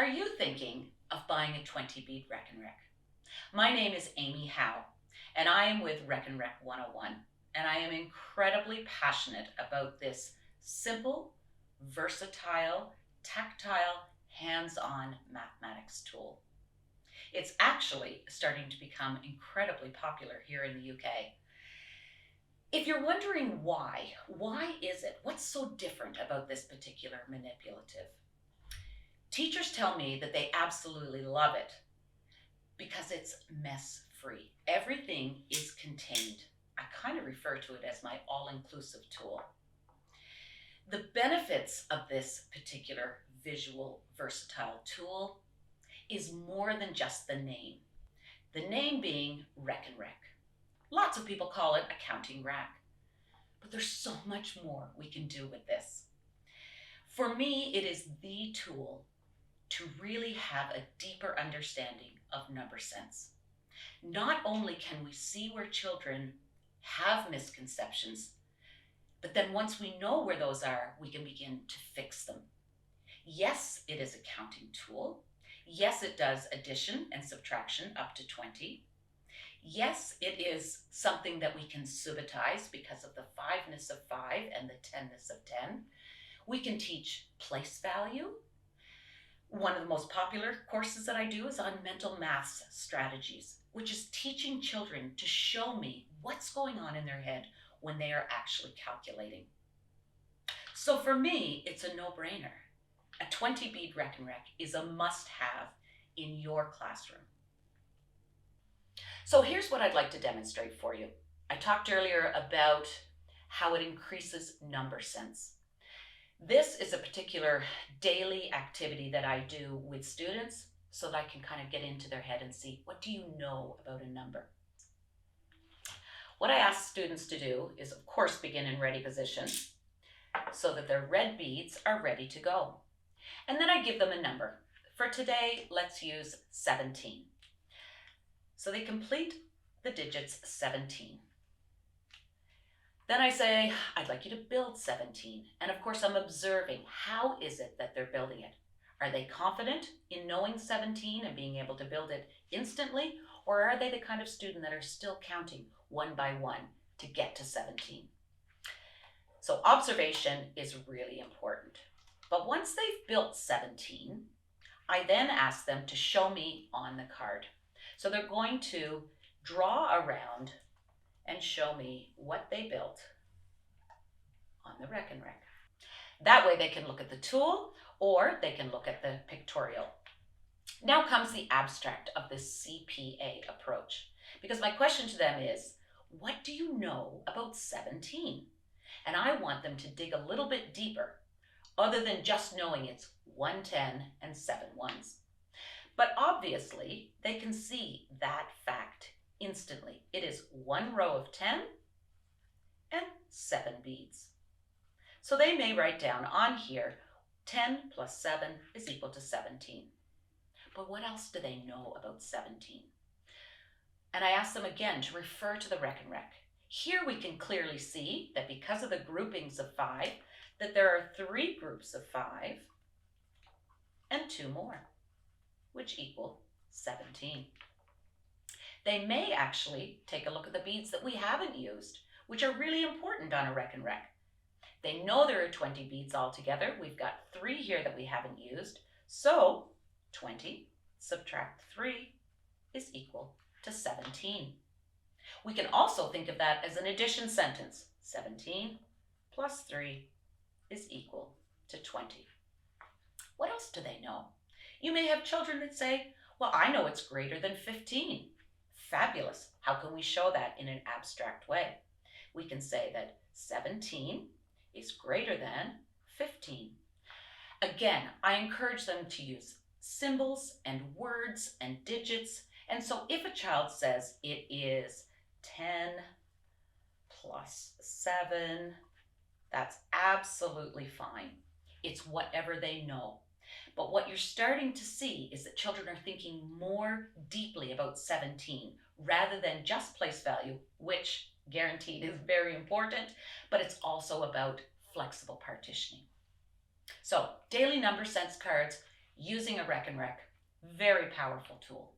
Are you thinking of buying a 20 bead Rekenrek? My name is Amy Howe, and I am with Rekenrek 101, and I am incredibly passionate about this simple, versatile, tactile, hands-on mathematics tool. It's actually starting to become incredibly popular here in the UK. If you're wondering why is it? What's so different about this particular manipulative? Teachers tell me that they absolutely love it because it's mess free. Everything is contained. I kind of refer to it as my all-inclusive tool. The benefits of this particular visual versatile tool is more than just the name. The name being Rekenrek. Lots of people call it a counting rack, but there's so much more we can do with this. For me, it is the tool to really have a deeper understanding of number sense. Not only can we see where children have misconceptions, but then once we know where those are, we can begin to fix them. Yes, it is a counting tool. Yes, it does addition and subtraction up to 20. Yes, it is something that we can subitize because of the 5-ness of 5 and the 10-ness of 10. We can teach place value. One of the most popular courses that I do is on mental math strategies, which is teaching children to show me what's going on in their head when they are actually calculating. So for me, it's a no-brainer. A 20 bead Rekenrek is a must-have in your classroom. So here's what I'd like to demonstrate for you. I talked earlier about how it increases number sense. This is a particular daily activity that I do with students so that I can kind of get into their head and see, what do you know about a number? What I ask students to do is, of course, begin in ready position so that their red beads are ready to go. And then I give them a number. For today, let's use 17. So they complete the digits 17. Then I say, I'd like you to build 17. And of course, I'm observing, how is it that they're building it? Are they confident in knowing 17 and being able to build it instantly? Or are they the kind of student that are still counting one by one to get to 17? So observation is really important. But once they've built 17, I then ask them to show me on the card. So they're going to draw around and show me what they built on the Rekenrek. That way they can look at the tool or they can look at the pictorial. Now comes the abstract of the CPA approach, because my question to them is, what do you know about 17? And I want them to dig a little bit deeper, other than just knowing it's 1 10 and 7 ones. But obviously, they can see that fact instantly. It is 1 row of 10 and 7 beads. So they may write down on here, 10 plus 7 is equal to 17. But what else do they know about 17? And I ask them again to refer to the Rekenrek. Here we can clearly see that because of the groupings of 5, that there are 3 groups of 5 and 2 more, which equal 17. They may actually take a look at the beads that we haven't used, which are really important on a Rekenrek. They know there are 20 beads altogether. We've got 3 here that we haven't used. So 20 subtract 3 is equal to 17. We can also think of that as an addition sentence. 17 plus 3 is equal to 20. What else do they know? You may have children that say, well, I know it's greater than 15. Fabulous. How can we show that in an abstract way? We can say that 17 is greater than 15. Again, I encourage them to use symbols and words and digits. And so if a child says it is 10 plus 7, that's absolutely fine. It's whatever they know. But what you're starting to see is that children are thinking more deeply about 17 rather than just place value, which guaranteed is very important, but it's also about flexible partitioning. So daily number sense cards, using a Rekenrek. Very powerful tool.